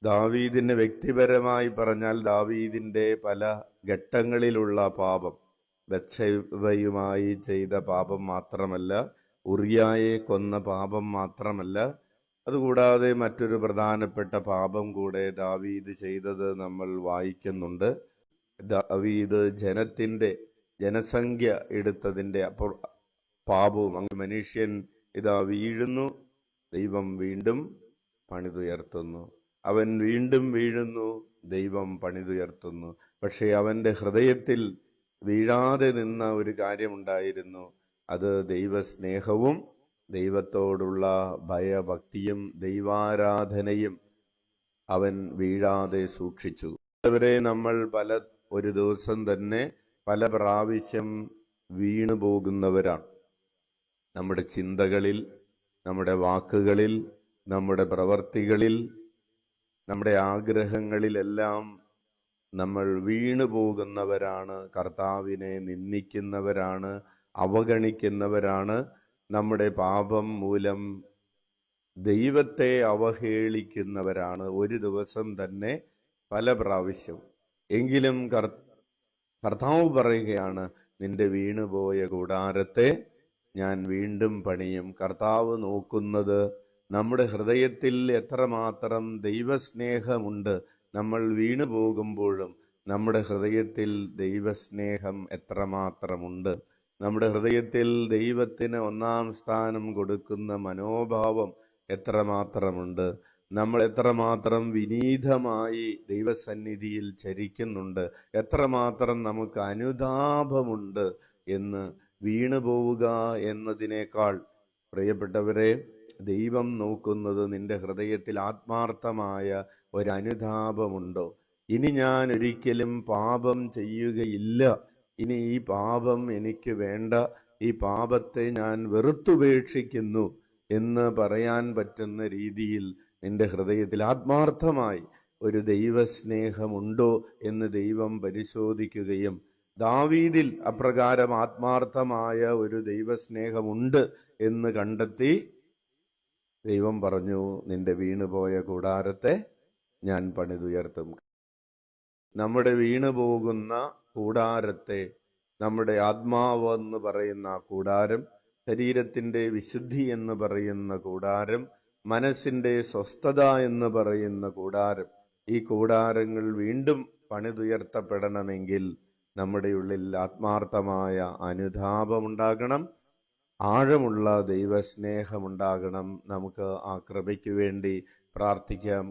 ദാവീദിന് വ്യക്തിപരമായി പറഞ്ഞാൽ ദാവീദിന്റെ പല ഘട്ടങ്ങളിലുള്ള പാപം, ബത്ശേബയുമായി ചെയ്ത പാപം മാത്രമല്ല, ഉറിയായെ കൊന്ന പാപം മാത്രമല്ല, അതുകൂടാതെ മറ്റൊരു പ്രധാനപ്പെട്ട പാപം കൂടെ ദാവീദ് ചെയ്തത് നമ്മൾ വായിക്കുന്നുണ്ട്. ദാവീദ് ജനസംഖ്യ എടുത്തതിന്റെ പാപവും. അങ്ങ് മനുഷ്യൻ ഇതാ വീഴുന്നു, ദൈവം വീണ്ടും പണിതുയർത്തുന്നു. അവൻ വീണ്ടും വീഴുന്നു, ദൈവം പണിതുയർത്തുന്നു. പക്ഷേ അവന്റെ ഹൃദയത്തിൽ വീഴാതെ നിന്ന ഒരു കാര്യമുണ്ടായിരുന്നു. അത് ദൈവസ്നേഹവും ദൈവത്തോടുള്ള ഭയഭക്തിയും ദൈവാരാധനയും അവൻ വീഴാതെ സൂക്ഷിച്ചു. അവരെ നമ്മൾ ഒരു ദിവസം തന്നെ പല പ്രാവശ്യം വീണു പോകുന്നവരാണ്. നമ്മുടെ ചിന്തകളിൽ, നമ്മുടെ വാക്കുകളിൽ, നമ്മുടെ പ്രവർത്തികളിൽ, നമ്മുടെ ആഗ്രഹങ്ങളിലെല്ലാം നമ്മൾ വീണു പോകുന്നവരാണ്. കർത്താവിനെ നിന്ദിക്കുന്നവരാണ്, അവഗണിക്കുന്നവരാണ്. നമ്മുടെ പാപം മൂലം ദൈവത്തെ അവഹേളിക്കുന്നവരാണ്. ഒരു ദിവസം തന്നെ പല പ്രാവശ്യം. എങ്കിലും കർത്താവ് പറയുകയാണ്, നിന്റെ വീണുപോയ കൂടാരത്തെ ഞാൻ വീണ്ടും പണിയും. കർത്താവ് നോക്കുന്നത് നമ്മുടെ ഹൃദയത്തിൽ എത്രമാത്രം ദൈവസ്നേഹമുണ്ട്. നമ്മൾ വീണു പോകുമ്പോഴും നമ്മുടെ ഹൃദയത്തിൽ ദൈവസ്നേഹം എത്രമാത്രമുണ്ട്. നമ്മുടെ ഹൃദയത്തിൽ ദൈവത്തിന് ഒന്നാം സ്ഥാനം കൊടുക്കുന്ന മനോഭാവം എത്രമാത്രമുണ്ട്. നമ്മൾ എത്രമാത്രം വിനീതമായി ദൈവസന്നിധിയിൽ ചരിക്കുന്നുണ്ട്, എത്രമാത്രം നമുക്ക് അനുതാപമുണ്ട് എന്ന്. വീണുപോവുക എന്നതിനേക്കാൾ പ്രിയപ്പെട്ടവരെ, ദൈവം നോക്കുന്നത് നിന്റെ ഹൃദയത്തിൽ ആത്മാർത്ഥമായ ഒരനുതാപമുണ്ടോ. ഇനി ഞാൻ ഒരിക്കലും പാപം ചെയ്യുകയില്ല, ഇനി ഈ പാപം എനിക്ക് വേണ്ട, ഈ പാപത്തെ ഞാൻ വെറുത്തുപേക്ഷിക്കുന്നു എന്ന് പറയാൻ പറ്റുന്ന രീതിയിൽ നിന്റെ ഹൃദയത്തിൽ ആത്മാർത്ഥമായി ഒരു ദൈവസ്നേഹമുണ്ടോ എന്ന് ദൈവം പരിശോധിക്കുകയും, ദാവീദിൽ അപ്രകാരം ആത്മാർത്ഥമായ ഒരു ദൈവസ്നേഹമുണ്ട് എന്ന് കണ്ടെത്തി ദൈവം പറഞ്ഞു, നിന്റെ വീണുപോയ കൂടാരത്തെ ഞാൻ പണിതുയർത്തും. നമ്മുടെ വീണുപോകുന്ന കൂടാരത്തെ, നമ്മുടെ ആത്മാവ് എന്ന് പറയുന്ന കൂടാരം, ശരീരത്തിന്റെ വിശുദ്ധി എന്ന് പറയുന്ന കൂടാരം, മനസ്സിന്റെ സ്വസ്ഥത എന്ന് പറയുന്ന കൂടാരം, ഈ കൂടാരങ്ങൾ വീണ്ടും പണിതുയർത്തപ്പെടണമെങ്കിൽ നമ്മുടെ ഉള്ളിൽ ആത്മാർത്ഥമായ അനുതാപമുണ്ടാകണം, ആഴമുള്ള ദൈവസ്നേഹമുണ്ടാകണം. നമുക്ക് ആ കൃപയ്ക്ക് വേണ്ടി പ്രാർത്ഥിക്കാം.